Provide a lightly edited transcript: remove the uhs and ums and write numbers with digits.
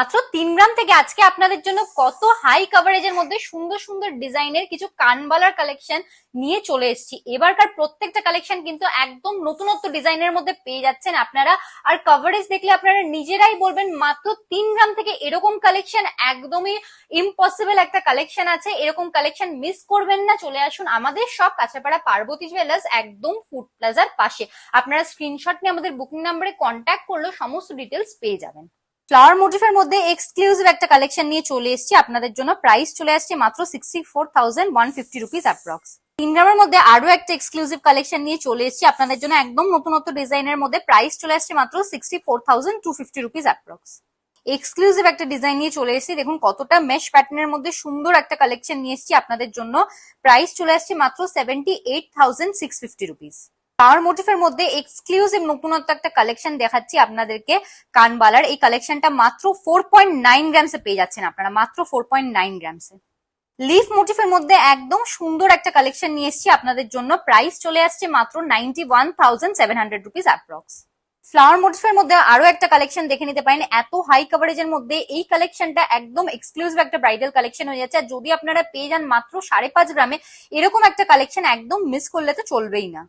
মাত্র 3 গ্রাম থেকে আজকে আপনাদের জন্য কত হাই কভারেজের মধ্যে সুন্দর সুন্দর ডিজাইনের কিছু কানবালার কালেকশন নিয়ে চলে এসেছি। এবারকার প্রত্যেকটা কালেকশন কিন্তু একদম নতুনত্ব ডিজাইনের মধ্যে পেয়ে যাচ্ছেন আপনারা। আর কভারেজ দেখলে আপনারা নিজেরাই বলবেন মাত্র 3 গ্রাম থেকে এরকম কালেকশন একদমই ইম্পসিবল একটা কালেকশন আছে। এরকম কালেকশন মিস করবেন না, চলে আসুন আমাদের সব কাঁচাপাড়া পার্বতী জুয়েলার্স, একদম ফুড প্লাজার পাশে। আপনারা স্ক্রিনশট নিয়ে আমাদের বুকিং নাম্বারে কন্ট্যাক্ট করলেও সমস্ত ডিটেলস পেয়ে যাবেন। ফ্লাওয়ার মোটিফের মধ্যে এক্সক্লুসিভ একটা কালেকশন নিয়ে চলে এসেছি আপনাদের জন্য। প্রাইস চলে আসছে মাত্র 64,150 রুপিস অ্যাপ্রক্স। 3 গ্রামের মধ্যে আরো একটা এক্সক্লুসিভ কালেকশন নিয়ে চলে এসেছি আপনাদের জন্য, একদম নতুনত্ব ডিজাইনের মধ্যে। প্রাইস চলে আসছে মাত্র 64,250 রুপিস অ্যাপ্রক্স। এক্সক্লুসিভ একটা ডিজাইন নিয়ে চলে এসেছি, দেখুন কতটা মেশ প্যাটার্নের মধ্যে সুন্দর একটা কালেকশন নিয়ে এসেছি আপনাদের জন্য। প্রাইস চলে আসছে মাত্র 78,650 রুপিস। ফ্লাওয়ার মোটিফের মধ্যে এক্সক্লুসিভ নতুনত্ব একটা কালেকশন দেখাচ্ছি আপনাদেরকে কানবালার। এই কালেকশনটা মাত্র 4.9 গ্রামসে পেয়ে যাচ্ছেন আপনারা, মাত্র 4.9 গ্রামসে। লিফ মোটিফের মধ্যে একদম সুন্দর একটা কালেকশন নিয়ে এসেছি আপনাদের জন্য। প্রাইস চলে আসছে মাত্র 91,700 রুপিস অ্যাপ্রক্স। ফ্লাওয়ার মোটিফের মধ্যে আরো একটা কালেকশন দেখে নিতে পারেন। এত হাই কভারেজের মধ্যে এই কালেকশনটা একদম এক্সক্লুসিভ একটা ব্রাইডাল কালেকশন হয়ে যাচ্ছে। আর যদি আপনারা পেয়ে যান মাত্র 5.5 গ্রামে এরকম একটা কালেকশন, একদম মিস করলে তো চলবেই না।